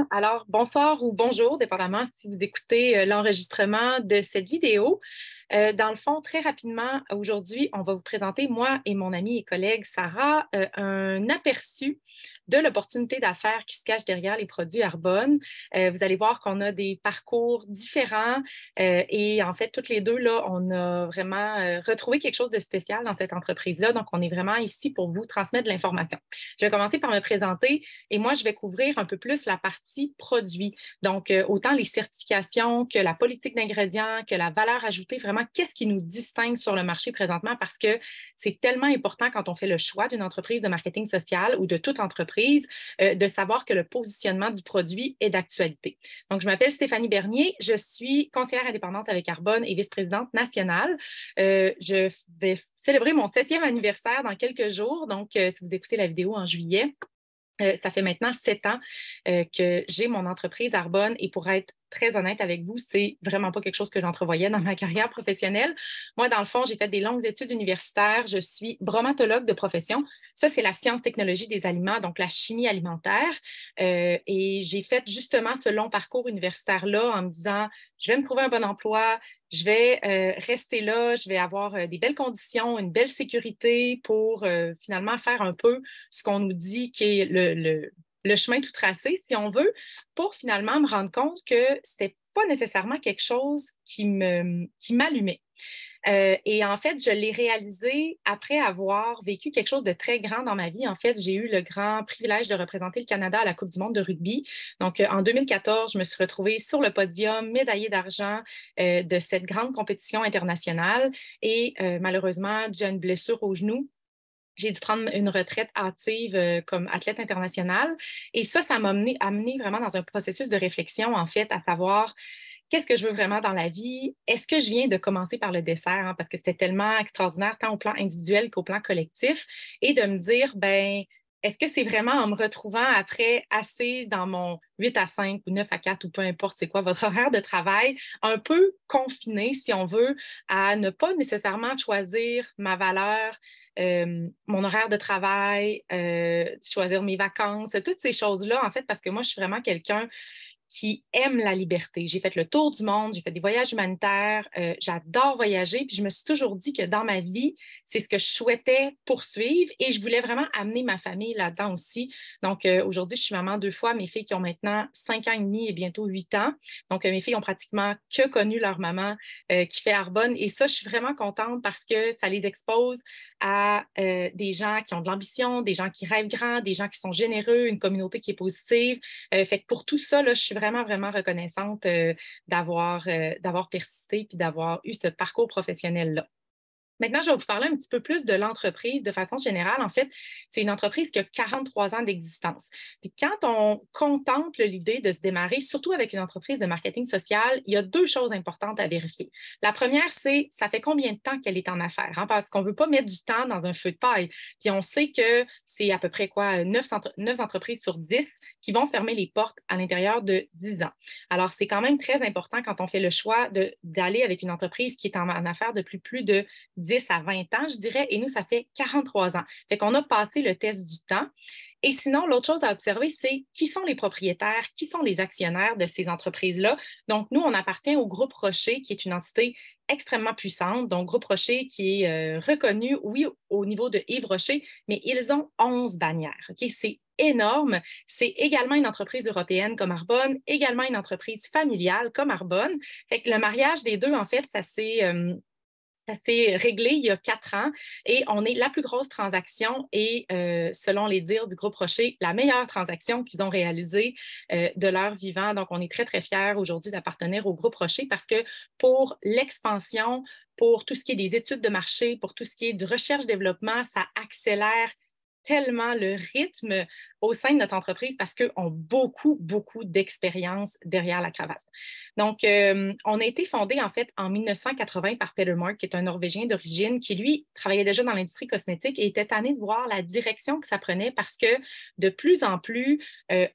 Alors, bonsoir ou bonjour, dépendamment si vous écoutez l'enregistrement de cette vidéo. Dans le fond, très rapidement, aujourd'hui, on va vous présenter, moi et mon amie et collègue Sarah, un aperçu de l'opportunité d'affaires qui se cache derrière les produits Arbonne. Vous allez voir qu'on a des parcours différents et en fait, toutes les deux, là, on a vraiment retrouvé quelque chose de spécial dans cette entreprise-là. Donc, on est vraiment ici pour vous transmettre de l'information. Je vais commencer par me présenter et moi, je vais couvrir un peu plus la partie produit. Donc, autant les certifications que la politique d'ingrédients, que la valeur ajoutée, vraiment, qu'est-ce qui nous distingue sur le marché présentement parce que c'est tellement important quand on fait le choix d'une entreprise de marketing social ou de toute entreprise de savoir que le positionnement du produit est d'actualité. Donc, je m'appelle Stéphanie Bernier, je suis conseillère indépendante avec Arbonne et vice-présidente nationale. Je vais célébrer mon 7e anniversaire dans quelques jours. Donc, si vous écoutez la vidéo en juillet, ça fait maintenant 7 ans que j'ai mon entreprise Arbonne et pour être très honnête avec vous, c'est vraiment pas quelque chose que j'entrevoyais dans ma carrière professionnelle. Moi, dans le fond, j'ai fait des longues études universitaires. Je suis bromatologue de profession. Ça, c'est la science-technologie des aliments, donc la chimie alimentaire. Et j'ai fait justement ce long parcours universitaire-là en me disant, je vais me trouver un bon emploi, je vais rester là, je vais avoir des belles conditions, une belle sécurité pour finalement faire un peu ce qu'on nous dit qui est le chemin tout tracé, si on veut, pour finalement me rendre compte que ce n'était pas nécessairement quelque chose qui m'allumait. Et en fait, je l'ai réalisé après avoir vécu quelque chose de très grand dans ma vie. En fait, j'ai eu le grand privilège de représenter le Canada à la Coupe du monde de rugby. Donc, en 2014, je me suis retrouvée sur le podium, médaillée d'argent de cette grande compétition internationale. Et malheureusement, dû à une blessure au genou, j'ai dû prendre une retraite hâtive comme athlète internationale. Et ça m'a amené vraiment dans un processus de réflexion, en fait, à savoir qu'est-ce que je veux vraiment dans la vie? Est-ce que je viens de commencer par le dessert, hein, parce que c'était tellement extraordinaire, tant au plan individuel qu'au plan collectif, et de me dire, ben, est-ce que c'est vraiment en me retrouvant après assise dans mon 8 à 5 ou 9 à 4 ou peu importe c'est quoi votre horaire de travail, un peu confiné, si on veut, à ne pas nécessairement choisir ma valeur, mon horaire de travail, choisir mes vacances, toutes ces choses-là, en fait, parce que moi, je suis vraiment quelqu'un qui aime la liberté. J'ai fait le tour du monde, j'ai fait des voyages humanitaires, j'adore voyager, puis je me suis toujours dit que dans ma vie, c'est ce que je souhaitais poursuivre et je voulais vraiment amener ma famille là-dedans aussi. Donc, aujourd'hui, je suis maman 2 fois, mes filles qui ont maintenant 5 ans et demi et bientôt 8 ans. Donc, mes filles ont pratiquement que connu leur maman qui fait Arbonne et ça, je suis vraiment contente parce que ça les expose à des gens qui ont de l'ambition, des gens qui rêvent grand, des gens qui sont généreux, une communauté qui est positive. Fait que pour tout ça, là, je suis vraiment, vraiment reconnaissante d'avoir persisté puis d'avoir eu ce parcours professionnel-là. Maintenant, je vais vous parler un petit peu plus de l'entreprise de façon générale. En fait, c'est une entreprise qui a 43 ans d'existence. Puis quand on contemple l'idée de se démarrer, surtout avec une entreprise de marketing social, il y a 2 choses importantes à vérifier. La première, c'est ça fait combien de temps qu'elle est en affaires, hein, parce qu'on ne veut pas mettre du temps dans un feu de paille. Puis on sait que c'est à peu près quoi, 9 entreprises sur 10 qui vont fermer les portes à l'intérieur de 10 ans. Alors, c'est quand même très important quand on fait le choix d'aller avec une entreprise qui est en affaires depuis plus de 10 à 20 ans, je dirais, et nous, ça fait 43 ans. Fait qu'on a passé le test du temps. Et sinon, l'autre chose à observer, c'est qui sont les propriétaires, qui sont les actionnaires de ces entreprises-là. Donc, nous, on appartient au Groupe Rocher, qui est une entité extrêmement puissante. Donc, Groupe Rocher qui est reconnu, oui, au niveau de Yves Rocher, mais ils ont 11 bannières. OK? C'est énorme. C'est également une entreprise européenne comme Arbonne, également une entreprise familiale comme Arbonne. Fait que le mariage des deux, en fait, ça s'est réglé il y a 4 ans et on est la plus grosse transaction et, selon les dires du groupe Rocher, la meilleure transaction qu'ils ont réalisée de leur vivant. Donc, on est très, très fiers aujourd'hui d'appartenir au groupe Rocher parce que pour l'expansion, pour tout ce qui est des études de marché, pour tout ce qui est du recherche-développement, ça accélère tellement le rythme au sein de notre entreprise parce qu'ils ont beaucoup, beaucoup d'expérience derrière la cravate. Donc, on a été fondé en fait en 1980 par Peter Mark, qui est un Norvégien d'origine, qui lui travaillait déjà dans l'industrie cosmétique et était tanné de voir la direction que ça prenait parce que de plus en plus,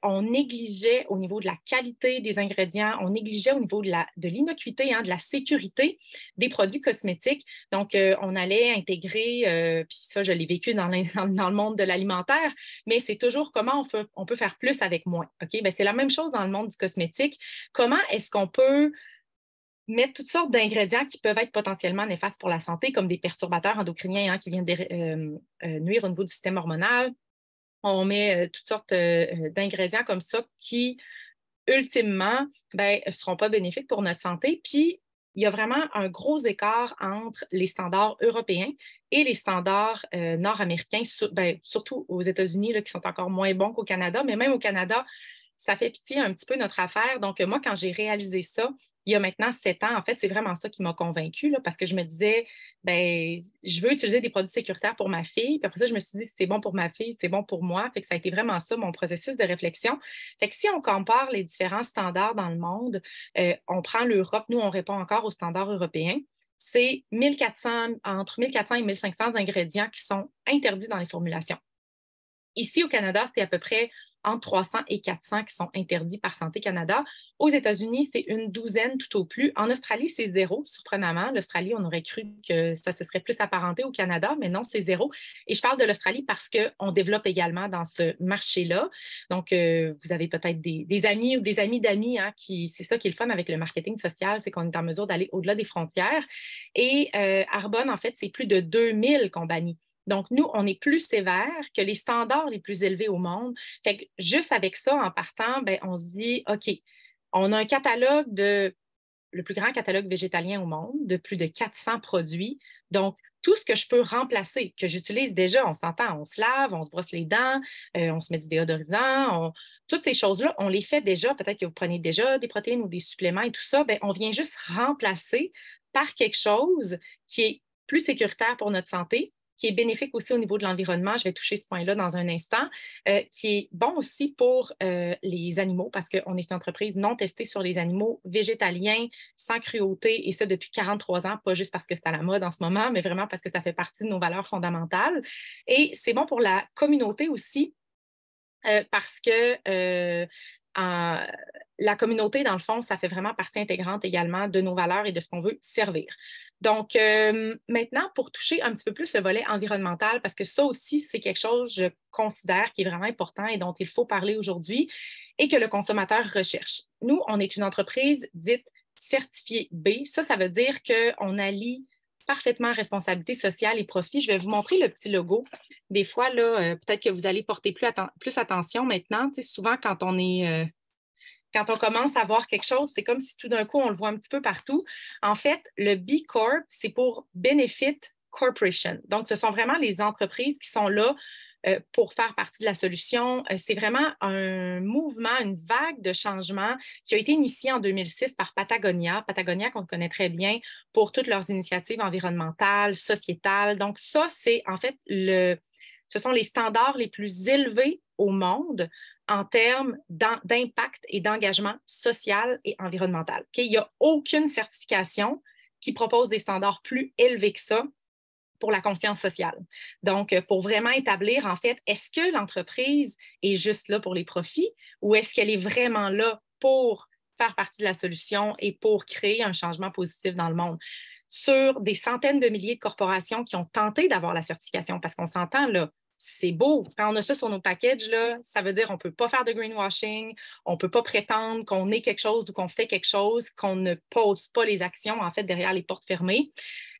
on négligeait au niveau de la qualité des ingrédients, on négligeait au niveau de l'innocuité, hein, de la sécurité des produits cosmétiques. Donc, on allait intégrer, puis ça, je l'ai vécu dans le monde de l'alimentaire, mais c'est toujours comme comment on peut faire plus avec moins. OK? Bien, c'est la même chose dans le monde du cosmétique. Comment est-ce qu'on peut mettre toutes sortes d'ingrédients qui peuvent être potentiellement néfastes pour la santé, comme des perturbateurs endocriniens qui viennent nuire au niveau du système hormonal. On met toutes sortes d'ingrédients comme ça qui, ultimement, ne seront pas bénéfiques pour notre santé. Puis, il y a vraiment un gros écart entre les standards européens et les standards nord-américains, surtout aux États-Unis, là, qui sont encore moins bons qu'au Canada, mais même au Canada, ça fait pitié un petit peu notre affaire. Donc, moi, quand j'ai réalisé ça, il y a maintenant 7 ans, en fait, c'est vraiment ça qui m'a convaincue, là, parce que je me disais, je veux utiliser des produits sécuritaires pour ma fille. Puis après ça, je me suis dit, c'est bon pour ma fille, c'est bon pour moi. Fait que ça a été vraiment ça, mon processus de réflexion. Fait que si on compare les différents standards dans le monde, on prend l'Europe, nous, on répond encore aux standards européens. C'est entre 1400 et 1500 ingrédients qui sont interdits dans les formulations. Ici, au Canada, c'est à peu près entre 300 et 400 qui sont interdits par Santé Canada. Aux États-Unis, c'est une douzaine tout au plus. En Australie, c'est 0, surprenamment. L'Australie, on aurait cru que ça se serait plus apparenté au Canada, mais non, c'est 0. Et je parle de l'Australie parce qu'on développe également dans ce marché-là. Donc, vous avez peut-être des amis ou des amis d'amis, c'est ça qui est le fun avec le marketing social, c'est qu'on est en mesure d'aller au-delà des frontières. Et Arbonne, en fait, c'est plus de 2000 qu'on bannit. Donc, nous, on est plus sévère que les standards les plus élevés au monde. Fait que juste avec ça, en partant, on se dit, OK, on a un catalogue le plus grand catalogue végétalien au monde, de plus de 400 produits. Donc, tout ce que je peux remplacer, que j'utilise déjà, on s'entend, on se lave, on se brosse les dents, on se met du déodorisant, toutes ces choses-là, on les fait déjà. Peut-être que vous prenez déjà des protéines ou des suppléments et tout ça, on vient juste remplacer par quelque chose qui est plus sécuritaire pour notre santé, qui est bénéfique aussi au niveau de l'environnement, je vais toucher ce point-là dans un instant, qui est bon aussi pour les animaux, parce qu'on est une entreprise non testée sur les animaux végétaliens, sans cruauté, et ça depuis 43 ans, pas juste parce que c'est à la mode en ce moment, mais vraiment parce que ça fait partie de nos valeurs fondamentales. Et c'est bon pour la communauté aussi, parce que la communauté, dans le fond, ça fait vraiment partie intégrante également de nos valeurs et de ce qu'on veut servir. Donc, maintenant, pour toucher un petit peu plus le volet environnemental, parce que ça aussi, c'est quelque chose, je considère, qui est vraiment important et dont il faut parler aujourd'hui et que le consommateur recherche. Nous, on est une entreprise dite certifiée B. Ça veut dire qu'on allie parfaitement responsabilité sociale et profit. Je vais vous montrer le petit logo. Des fois, là, peut-être que vous allez porter plus attention maintenant. Tu sais, souvent, quand on commence à voir quelque chose, c'est comme si tout d'un coup, on le voit un petit peu partout. En fait, le B Corp, c'est pour Benefit Corporation. Donc, ce sont vraiment les entreprises qui sont là pour faire partie de la solution. C'est vraiment un mouvement, une vague de changement qui a été initiée en 2006 par Patagonia. Patagonia, qu'on connaît très bien pour toutes leurs initiatives environnementales, sociétales. Donc, ça, c'est en fait ce sont les standards les plus élevés au monde en termes d'impact et d'engagement social et environnemental. Okay? Il n'y a aucune certification qui propose des standards plus élevés que ça pour la conscience sociale. Donc, pour vraiment établir, en fait, est-ce que l'entreprise est juste là pour les profits ou est-ce qu'elle est vraiment là pour faire partie de la solution et pour créer un changement positif dans le monde? Sur des centaines de milliers de corporations qui ont tenté d'avoir la certification, parce qu'on s'entend là, c'est beau. Quand on a ça sur nos packages, là, ça veut dire qu'on ne peut pas faire de greenwashing, on ne peut pas prétendre qu'on est quelque chose ou qu'on fait quelque chose, qu'on ne pose pas les actions, en fait, derrière les portes fermées.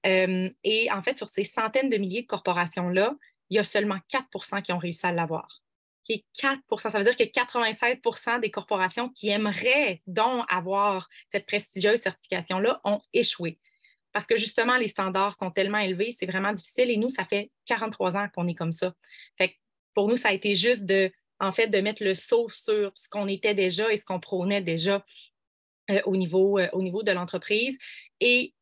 Et en fait, sur ces centaines de milliers de corporations-là, il y a seulement 4 qui ont réussi à l'avoir. Okay? 4 ça veut dire que 87 des corporations qui aimeraient donc avoir cette prestigieuse certification-là ont échoué. Parce que justement, les standards sont tellement élevés, c'est vraiment difficile. Et nous, ça fait 43 ans qu'on est comme ça. Fait que pour nous, ça a été juste en fait, de mettre le saut sur ce qu'on était déjà et ce qu'on prônait déjà au niveau de l'entreprise. Et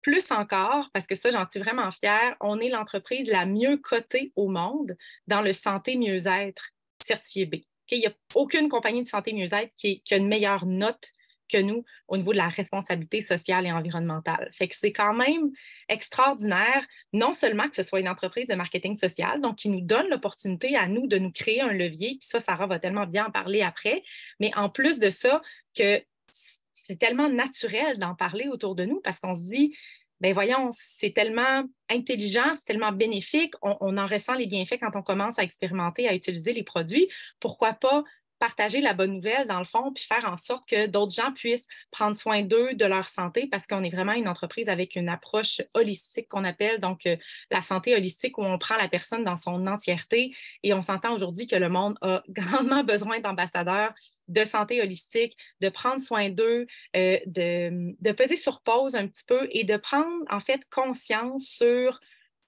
plus encore, parce que ça, j'en suis vraiment fière, on est l'entreprise la mieux cotée au monde dans le santé mieux-être certifié B. Okay? Il n'y a aucune compagnie de santé mieux-être qui a une meilleure note que nous au niveau de la responsabilité sociale et environnementale. Fait que c'est quand même extraordinaire, non seulement que ce soit une entreprise de marketing social, donc qui nous donne l'opportunité à nous de nous créer un levier, puis ça, Sarah va tellement bien en parler après, mais en plus de ça, que c'est tellement naturel d'en parler autour de nous parce qu'on se dit, ben voyons, c'est tellement intelligent, c'est tellement bénéfique, on en ressent les bienfaits quand on commence à expérimenter, à utiliser les produits. Pourquoi pas partager la bonne nouvelle dans le fond, puis faire en sorte que d'autres gens puissent prendre soin d'eux, de leur santé, parce qu'on est vraiment une entreprise avec une approche holistique qu'on appelle, donc la santé holistique où on prend la personne dans son entièreté et on s'entend aujourd'hui que le monde a grandement besoin d'ambassadeurs de santé holistique, de prendre soin d'eux, de peser sur pause un petit peu et de prendre en fait conscience sur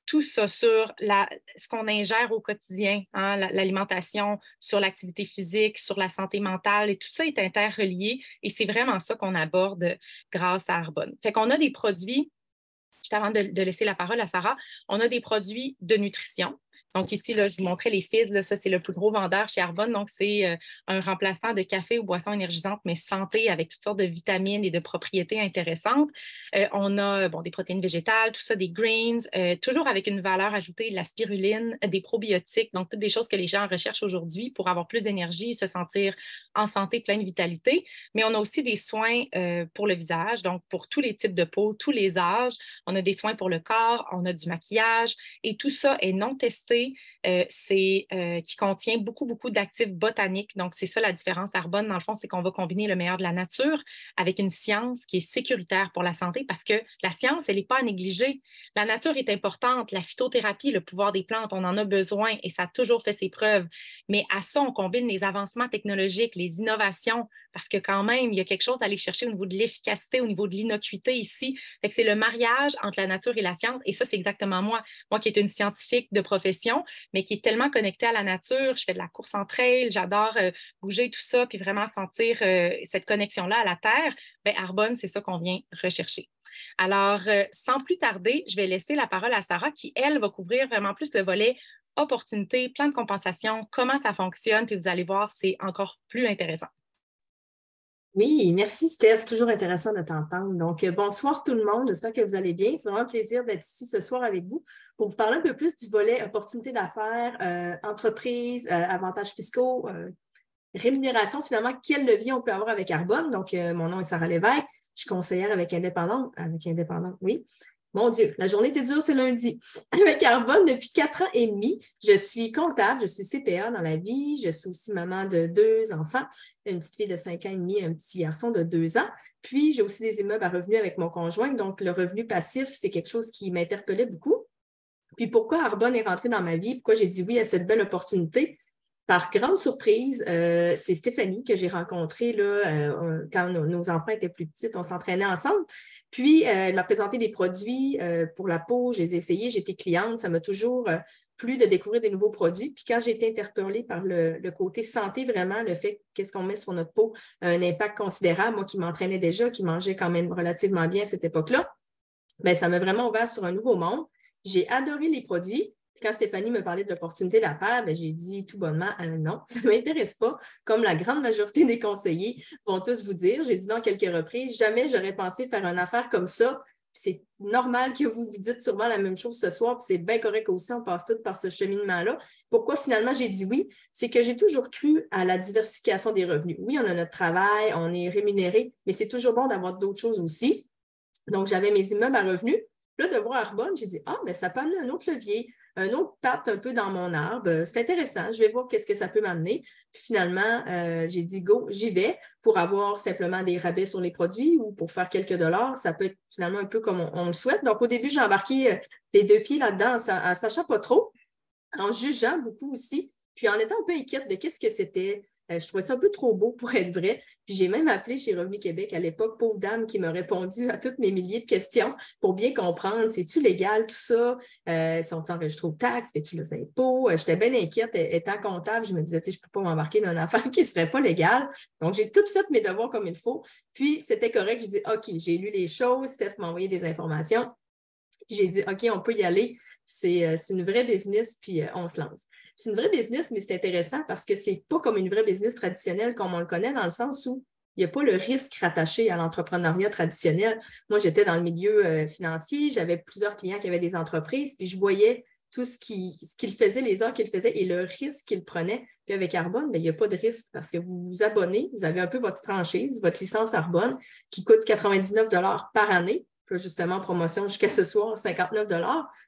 tout ça, sur ce qu'on ingère au quotidien, hein, l'alimentation, sur l'activité physique, sur la santé mentale, et tout ça est interrelié et c'est vraiment ça qu'on aborde grâce à Arbonne. Fait qu'on a des produits, juste avant de laisser la parole à Sarah, on a des produits de nutrition. Donc ici, là, je vous montrais les Fizz, là, ça c'est le plus gros vendeur chez Arbonne. Donc c'est un remplaçant de café ou boisson énergisante, mais santé avec toutes sortes de vitamines et de propriétés intéressantes. On a des protéines végétales, tout ça, des greens, toujours avec une valeur ajoutée, de la spiruline, des probiotiques, donc toutes des choses que les gens recherchent aujourd'hui pour avoir plus d'énergie et se sentir en santé, plein de vitalité. Mais on a aussi des soins pour le visage, donc pour tous les types de peau, tous les âges. On a des soins pour le corps, on a du maquillage et tout ça est non testé. Qui contient beaucoup, beaucoup d'actifs botaniques. Donc, c'est ça la différence Arbonne, dans le fond, c'est qu'on va combiner le meilleur de la nature avec une science qui est sécuritaire pour la santé parce que la science, elle n'est pas à négliger. La nature est importante, la phytothérapie, le pouvoir des plantes, on en a besoin et ça a toujours fait ses preuves. Mais à ça, on combine les avancements technologiques, les innovations, parce que quand même, il y a quelque chose à aller chercher au niveau de l'efficacité, au niveau de l'innocuité ici. Fait que c'est le mariage entre la nature et la science et ça, c'est exactement moi. Moi qui est une scientifique de profession, mais qui est tellement connectée à la nature. Je fais de la course en trail, j'adore bouger tout ça, puis vraiment sentir cette connexion-là à la terre. Bien, Arbonne, c'est ça qu'on vient rechercher. Alors, sans plus tarder, je vais laisser la parole à Sarah qui, elle, va couvrir vraiment plus le volet opportunité, plan de compensation, comment ça fonctionne, puis vous allez voir, c'est encore plus intéressant. Oui, merci Steph, toujours intéressant de t'entendre. Donc, bonsoir tout le monde, j'espère que vous allez bien. C'est vraiment un plaisir d'être ici ce soir avec vous pour vous parler un peu plus du volet opportunités d'affaires, entreprise, avantages fiscaux, rémunération finalement, quel levier on peut avoir avec Arbonne. Donc, mon nom est Sarah Lévesque, je suis conseillère avec Indépendante, oui. Mon Dieu, la journée était dure, c'est lundi. Avec Arbonne, depuis 4 ans et demi, je suis comptable, je suis CPA dans la vie, je suis aussi maman de 2 enfants, une petite fille de 5 ans et demi et un petit garçon de 2 ans. Puis, j'ai aussi des immeubles à revenus avec mon conjoint, donc le revenu passif, c'est quelque chose qui m'interpellait beaucoup. Puis, pourquoi Arbonne est rentrée dans ma vie? Pourquoi j'ai dit oui à cette belle opportunité? Par grande surprise, c'est Stéphanie que j'ai rencontrée là, quand nos enfants étaient plus petits, on s'entraînait ensemble. Puis, elle m'a présenté des produits pour la peau, je les ai essayés, j'étais cliente, ça m'a toujours plu de découvrir des nouveaux produits. Puis quand j'ai été interpellée par le côté santé, vraiment, le fait qu'est-ce qu'on met sur notre peau a un impact considérable, moi qui m'entraînais déjà, qui mangeais quand même relativement bien à cette époque-là, bien, ça m'a vraiment ouvert sur un nouveau monde. J'ai adoré les produits. Quand Stéphanie me parlait de l'opportunité d'affaires, ben, j'ai dit tout bonnement non, ça ne m'intéresse pas, comme la grande majorité des conseillers vont tous vous dire. J'ai dit non à quelques reprises, jamais j'aurais pensé faire une affaire comme ça. C'est normal que vous vous dites sûrement la même chose ce soir, puis c'est bien correct aussi, on passe tous par ce cheminement-là. Pourquoi finalement j'ai dit oui? C'est que j'ai toujours cru à la diversification des revenus. Oui, on a notre travail, on est rémunéré, mais c'est toujours bon d'avoir d'autres choses aussi. Donc, j'avais mes immeubles à revenus. Là, de voir Arbonne, j'ai dit, ben, ça peut amener un autre levier, un autre patte un peu dans mon arbre. C'est intéressant, je vais voir qu'est-ce que ça peut m'amener. Puis finalement, j'ai dit, go, j'y vais pour avoir simplement des rabais sur les produits ou pour faire quelques dollars. Ça peut être finalement un peu comme on le souhaite. Donc, au début, j'ai embarqué les 2 pieds là-dedans en ne sachant pas trop, en jugeant beaucoup aussi, puis en étant un peu inquiète de qu'est-ce que c'était. Je trouvais ça un peu trop beau pour être vrai. Puis j'ai même appelé chez Revenu Québec à l'époque, pauvre dame qui m'a répondu à toutes mes milliers de questions pour bien comprendre, c'est-tu légal tout ça? Sont-ils enregistrés aux taxes? Fais-tu les impôts? J'étais bien inquiète étant comptable. Je me disais, je ne peux pas m'embarquer dans une affaire qui ne serait pas légale. Donc, j'ai tout fait mes devoirs comme il faut. Puis, c'était correct. J'ai dit, OK, j'ai lu les choses. Steph m'a envoyé des informations. J'ai dit, OK, on peut y aller. C'est une vraie business, puis on se lance. C'est une vraie business, mais c'est intéressant parce que c'est pas comme une vraie business traditionnelle comme on le connaît, dans le sens où il n'y a pas le risque rattaché à l'entrepreneuriat traditionnel. Moi, j'étais dans le milieu financier, j'avais plusieurs clients qui avaient des entreprises, puis je voyais tout ce qu'ils faisaient, les heures qu'ils faisaient et le risque qu'ils prenaient. Puis avec Arbonne, il n'y a pas de risque parce que vous vous abonnez, vous avez un peu votre franchise, votre licence Arbonne qui coûte 99 $ par année. puis là, justement, promotion jusqu'à ce soir, 59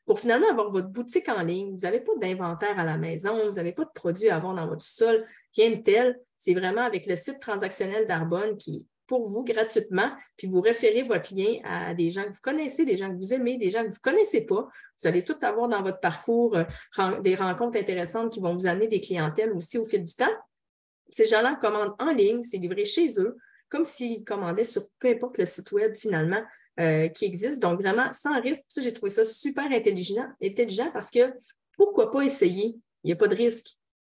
pour finalement avoir votre boutique en ligne. Vous n'avez pas d'inventaire à la maison, vous n'avez pas de produits à avoir dans votre sol, rien de tel. C'est vraiment avec le site transactionnel d'Arbonne qui est pour vous gratuitement, puis vous référez votre lien à des gens que vous connaissez, des gens que vous aimez, des gens que vous ne connaissez pas. Vous allez tout avoir dans votre parcours, des rencontres intéressantes qui vont vous amener des clientèles aussi au fil du temps. Ces gens-là commandent en ligne, c'est livré chez eux, comme s'ils commandaient sur peu importe le site web finalement qui existe. Donc vraiment, sans risque. Ça, j'ai trouvé ça super intelligent parce que pourquoi pas essayer? Il n'y a pas de risque.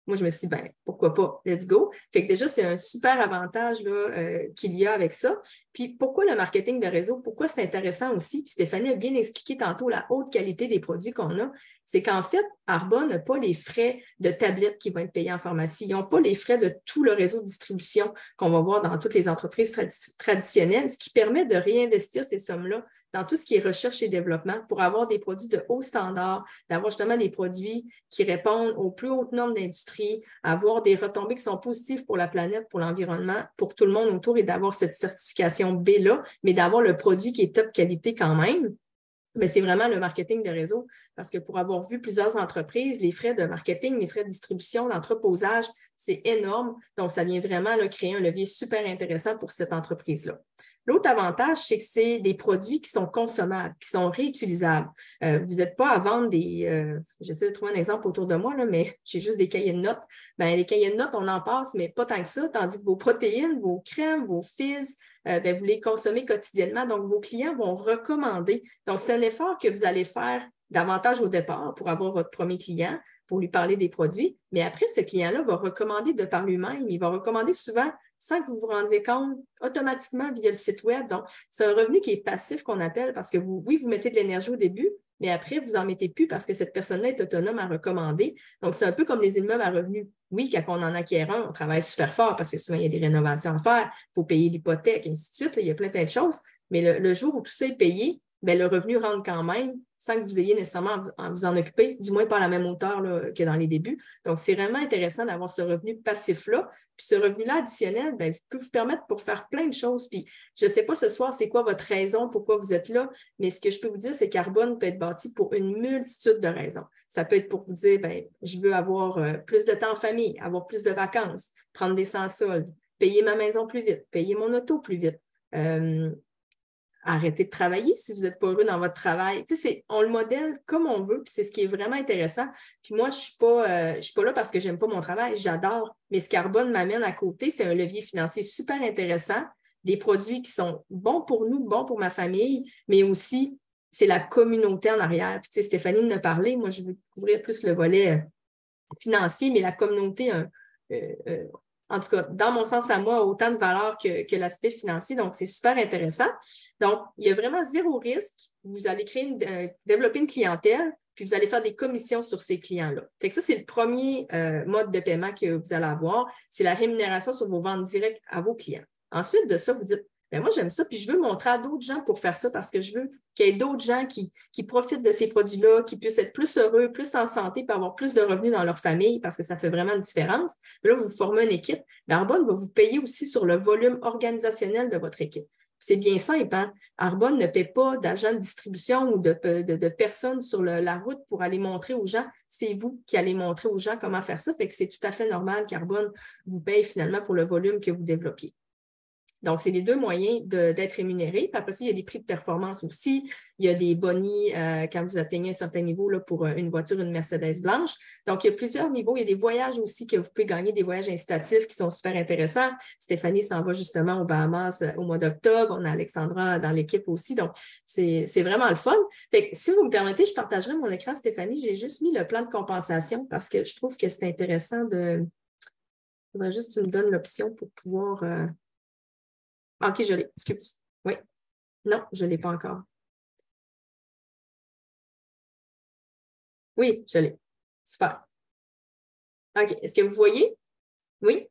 Moi, je me suis dit, ben, pourquoi pas? Let's go. Fait que déjà, c'est un super avantage là, qu'il y a avec ça. Puis, pourquoi le marketing de réseau? Pourquoi c'est intéressant aussi? Puis, Stéphanie a bien expliqué tantôt la haute qualité des produits qu'on a. C'est qu'en fait, Arbonne n'a pas les frais de tablettes qui vont être payés en pharmacie. Ils n'ont pas les frais de tout le réseau de distribution qu'on va voir dans toutes les entreprises traditionnelles, ce qui permet de réinvestir ces sommes-là dans tout ce qui est recherche et développement pour avoir des produits de haut standard, d'avoir justement des produits qui répondent aux plus hautes normes d'industrie, avoir des retombées qui sont positives pour la planète, pour l'environnement, pour tout le monde autour et d'avoir cette certification B-là, mais d'avoir le produit qui est top qualité quand même. Mais c'est vraiment le marketing de réseau parce que pour avoir vu plusieurs entreprises, les frais de marketing, les frais de distribution, d'entreposage, c'est énorme. Donc, ça vient vraiment là, créer un levier super intéressant pour cette entreprise-là. L'autre avantage, c'est que c'est des produits qui sont consommables, qui sont réutilisables. Vous n'êtes pas à vendre des... j'essaie de trouver un exemple autour de moi, là, mais j'ai juste des cahiers de notes. Bien, les cahiers de notes, on en passe, mais pas tant que ça, tandis que vos protéines, vos crèmes, vos fizz, bien, vous les consommez quotidiennement. Donc, vos clients vont recommander. Donc, c'est un effort que vous allez faire davantage au départ pour avoir votre premier client, pour lui parler des produits. Mais après, ce client-là va recommander de par lui-même. Il va recommander souvent sans que vous vous rendiez compte automatiquement via le site web. Donc, c'est un revenu qui est passif qu'on appelle parce que vous mettez de l'énergie au début, mais après, vous n'en mettez plus parce que cette personne-là est autonome à recommander. Donc, c'est un peu comme les immeubles à revenus. Oui, quand on en acquiert un, on travaille super fort parce que souvent, il y a des rénovations à faire, il faut payer l'hypothèque, et ainsi de suite. Là, il y a plein de choses. Mais le jour où tout ça est payé, bien, le revenu rentre quand même sans que vous ayez nécessairement à vous en occuper, du moins pas à la même hauteur là, que dans les débuts. Donc, c'est vraiment intéressant d'avoir ce revenu passif-là. Puis ce revenu-là additionnel, bien, peut vous permettre pour faire plein de choses. Puis je ne sais pas ce soir, c'est quoi votre raison, pourquoi vous êtes là, mais ce que je peux vous dire, c'est qu'Arbonne peut être bâti pour une multitude de raisons. Ça peut être pour vous dire, bien, je veux avoir plus de temps en famille, avoir plus de vacances, prendre des sans-soldes, payer ma maison plus vite, payer mon auto plus vite. Arrêtez de travailler si vous n'êtes pas heureux dans votre travail. Tu sais, on le modèle comme on veut, puis c'est ce qui est vraiment intéressant. Puis moi, je ne suis pas là parce que je n'aime pas mon travail, j'adore. Mais ce qu'Arbonne m'amène à côté, c'est un levier financier super intéressant, des produits qui sont bons pour nous, bons pour ma famille, mais aussi, c'est la communauté en arrière. Puis tu sais, Stéphanie en a parlé, moi, je veux couvrir plus le volet financier, mais la communauté en tout cas, dans mon sens à moi, a autant de valeur que l'aspect financier. Donc, c'est super intéressant. Donc, il y a vraiment zéro risque. Vous allez développer une clientèle, puis vous allez faire des commissions sur ces clients-là. Fait que ça, c'est le premier mode de paiement que vous allez avoir. C'est la rémunération sur vos ventes directes à vos clients. Ensuite de ça, vous dites, bien, moi, j'aime ça, puis je veux montrer à d'autres gens pour faire ça parce que je veux qu'il y ait d'autres gens qui profitent de ces produits-là, qui puissent être plus heureux, plus en santé, puis avoir plus de revenus dans leur famille parce que ça fait vraiment une différence. Mais là, vous formez une équipe. Arbonne va vous payer aussi sur le volume organisationnel de votre équipe. C'est bien simple, hein? Arbonne ne paie pas d'agents de distribution ou de personnes sur la route pour aller montrer aux gens. C'est vous qui allez montrer aux gens comment faire ça. Fait que c'est tout à fait normal qu'Arbonne vous paye finalement pour le volume que vous développiez. Donc, c'est les deux moyens d'être rémunéré. Puis après ça, il y a des prix de performance aussi. Il y a des bonnies quand vous atteignez un certain niveau là, pour une voiture, une Mercedes blanche. Donc, il y a plusieurs niveaux. Il y a des voyages aussi que vous pouvez gagner, des voyages incitatifs qui sont super intéressants. Stéphanie s'en va justement aux Bahamas au mois d'octobre. On a Alexandra dans l'équipe aussi. Donc, c'est vraiment le fun. Fait que, si vous me permettez, je partagerai mon écran, Stéphanie. J'ai juste mis le plan de compensation parce que je trouve que c'est intéressant de... Il faudrait juste que tu me donnes l'option pour pouvoir... OK, je l'ai. Excuse. Oui. Non, je ne l'ai pas encore. Oui, je l'ai. Super. OK. Est-ce que vous voyez? Oui.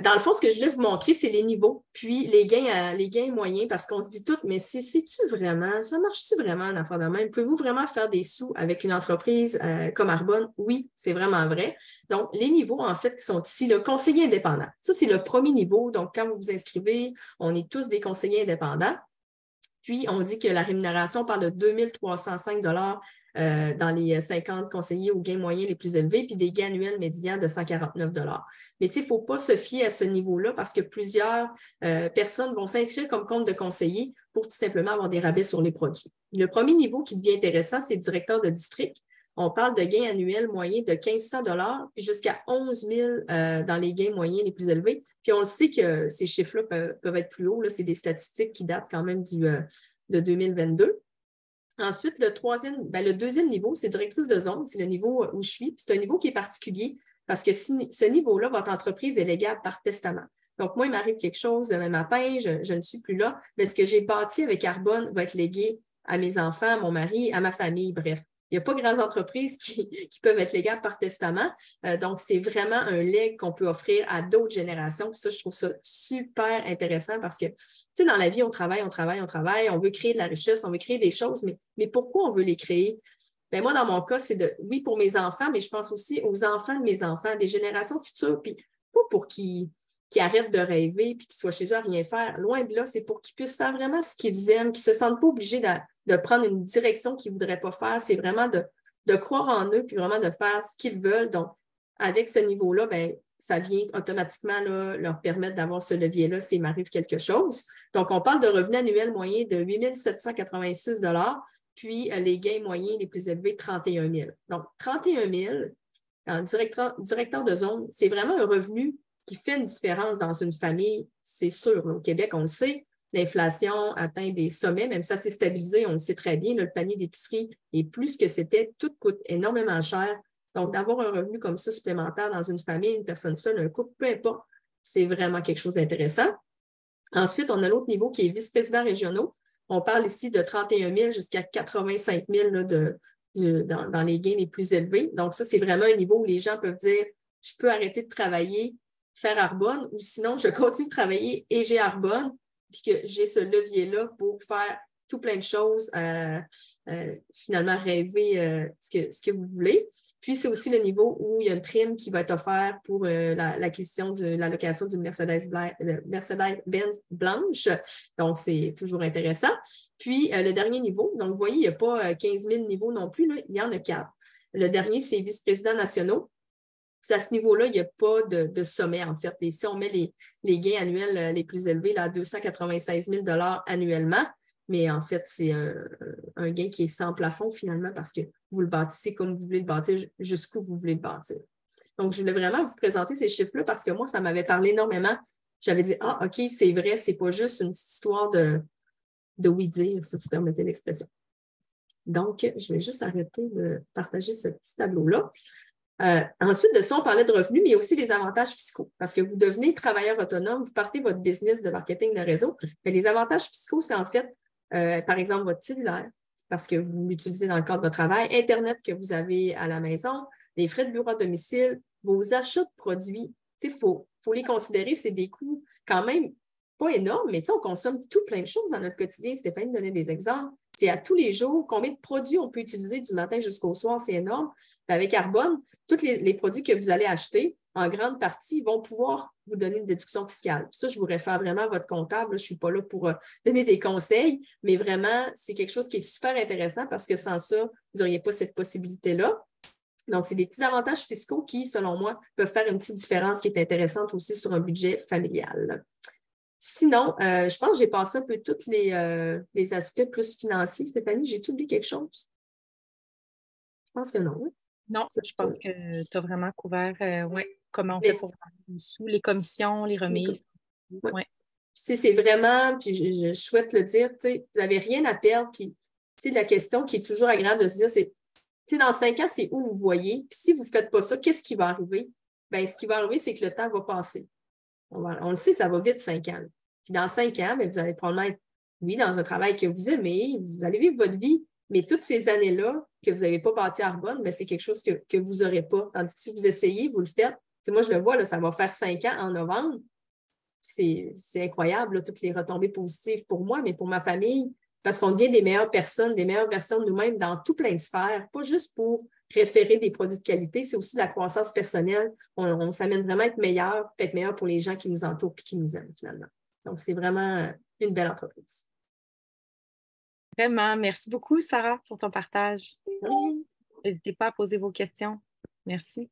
Dans le fond, ce que je voulais vous montrer, c'est les niveaux, puis les gains moyens, parce qu'on se dit tout, mais c'est-tu vraiment, ça marche-tu vraiment en affaire de même? Pouvez-vous vraiment faire des sous avec une entreprise comme Arbonne? Oui, c'est vraiment vrai. Donc, les niveaux, en fait, qui sont ici, le conseiller indépendant. Ça, c'est le premier niveau. Donc, quand vous vous inscrivez, on est tous des conseillers indépendants. Puis, on dit que la rémunération, on parle de 2 305 dans les 50 conseillers aux gains moyens les plus élevés, puis des gains annuels médians de 149 Mais il ne faut pas se fier à ce niveau-là parce que plusieurs personnes vont s'inscrire comme compte de conseiller pour tout simplement avoir des rabais sur les produits. Le premier niveau qui devient intéressant, c'est le directeur de district. On parle de gains annuels moyens de 1 500 puis jusqu'à 11 000 dans les gains moyens les plus élevés. Puis on le sait que ces chiffres-là peuvent être plus hauts. C'est des statistiques qui datent quand même de 2022. Ensuite, le deuxième niveau, c'est directrice de zone, c'est le niveau où je suis. Puis c'est un niveau qui est particulier parce que ce niveau-là, votre entreprise est légale par testament. Donc, moi, il m'arrive quelque chose demain matin, je ne suis plus là, mais ce que j'ai bâti avec Arbonne va être légué à mes enfants, à mon mari, à ma famille, bref. Il n'y a pas de grandes entreprises qui peuvent être légales par testament. Donc, c'est vraiment un legs qu'on peut offrir à d'autres générations. Puis ça, je trouve ça super intéressant parce que, tu sais, dans la vie, on travaille, on veut créer de la richesse, on veut créer des choses, mais pourquoi on veut les créer? Bien, moi, dans mon cas, oui, pour mes enfants, mais je pense aussi aux enfants de mes enfants, des générations futures, puis pas pour qu'ils arrêtent de rêver puis qu'ils soient chez eux à rien faire. Loin de là, c'est pour qu'ils puissent faire vraiment ce qu'ils aiment, qu'ils ne se sentent pas obligés de prendre une direction qu'ils ne voudraient pas faire. C'est vraiment de croire en eux puis vraiment de faire ce qu'ils veulent. Donc, avec ce niveau-là, bien, ça vient automatiquement là, leur permettre d'avoir ce levier-là s'il m'arrive quelque chose. Donc, on parle de revenus annuels moyens de 8 786 puis les gains moyens les plus élevés, 31 000 Donc, 31 000 en directeur de zone, c'est vraiment un revenu qui fait une différence dans une famille, c'est sûr. Là, au Québec, on le sait, l'inflation atteint des sommets, même si ça s'est stabilisé, on le sait très bien, là, le panier d'épicerie est plus que c'était, tout coûte énormément cher. Donc, d'avoir un revenu comme ça supplémentaire dans une famille, une personne seule, un couple, peu importe, c'est vraiment quelque chose d'intéressant. Ensuite, on a l'autre niveau qui est vice-président régionaux. On parle ici de 31 000 jusqu'à 85 000 là, dans les gains les plus élevés. Donc, ça, c'est vraiment un niveau où les gens peuvent dire, je peux arrêter de travailler, faire Arbonne, ou sinon, je continue de travailler et j'ai Arbonne, puis que j'ai ce levier-là pour faire tout plein de choses, finalement rêver ce que vous voulez. Puis, c'est aussi le niveau où il y a une prime qui va être offerte pour l'acquisition de l'allocation d'une Mercedes-Benz blanche. Donc, c'est toujours intéressant. Puis, le dernier niveau, donc vous voyez, il n'y a pas 15 000 niveaux non plus, là, il y en a 4. Le dernier, c'est vice-président nationaux. Puis à ce niveau-là, il n'y a pas de sommet, en fait. Et si on met les gains annuels les plus élevés, là, à 296 000 annuellement, mais en fait, c'est un gain qui est sans plafond, finalement, parce que vous le bâtissez comme vous voulez le bâtir, jusqu'où vous voulez le bâtir. Donc, je voulais vraiment vous présenter ces chiffres-là parce que moi, ça m'avait parlé énormément. J'avais dit, ah, OK, c'est vrai, c'est pas juste une petite histoire de oui-dire, si vous permettez l'expression. Donc, je vais juste arrêter de partager ce petit tableau-là. Ensuite de ça, on parlait de revenus, mais il y a aussi des avantages fiscaux. Parce que vous devenez travailleur autonome, vous partez votre business de marketing de réseau. Mais les avantages fiscaux, c'est en fait, par exemple, votre cellulaire, parce que vous l'utilisez dans le cadre de votre travail, Internet que vous avez à la maison, les frais de bureau à domicile, vos achats de produits. Il faut les considérer, c'est des coûts quand même pas énormes, mais on consomme tout plein de choses dans notre quotidien. Stéphanie donnait des exemples. C'est à tous les jours. Combien de produits on peut utiliser du matin jusqu'au soir, c'est énorme. Puis avec Arbonne, tous les produits que vous allez acheter, en grande partie, vont pouvoir vous donner une déduction fiscale. Puis ça, je vous réfère vraiment à votre comptable. Là, je ne suis pas là pour donner des conseils, mais vraiment, c'est quelque chose qui est super intéressant parce que sans ça, vous n'auriez pas cette possibilité-là. Donc, c'est des petits avantages fiscaux qui, selon moi, peuvent faire une petite différence qui est intéressante aussi sur un budget familial. Sinon, je pense que j'ai passé un peu tous les aspects plus financiers. Stéphanie, j'ai-tu oublié quelque chose? Je pense que non. Non, je pense que tu as vraiment couvert comment on fait pour avoir des sous, les commissions, les remises. Ouais. Ouais. C'est vraiment, puis je souhaite le dire, vous n'avez rien à perdre. Puis la question qui est toujours agréable de se dire, c'est dans 5 ans, c'est où vous voyez. Puis si vous ne faites pas ça, qu'est-ce qui va arriver? Bien, ce qui va arriver, c'est que le temps va passer. On le sait, ça va vite, 5 ans. Puis dans 5 ans, bien, vous allez probablement être, oui, dans un travail que vous aimez, vous allez vivre votre vie, mais toutes ces années-là que vous n'avez pas bâti à Arbonne, bien, c'est quelque chose que vous n'aurez pas. Tandis que si vous essayez, vous le faites. Moi, je le vois, là, ça va faire 5 ans en novembre. C'est incroyable, là, toutes les retombées positives pour moi, mais pour ma famille, parce qu'on devient des meilleures personnes, des meilleures versions de nous-mêmes dans tout plein de sphères, pas juste pour référer des produits de qualité, c'est aussi de la croissance personnelle. On s'amène vraiment à être meilleur pour les gens qui nous entourent et qui nous aiment finalement. Donc, c'est vraiment une belle entreprise. Vraiment, merci beaucoup, Sarah, pour ton partage. Oui. N'hésitez pas à poser vos questions. Merci.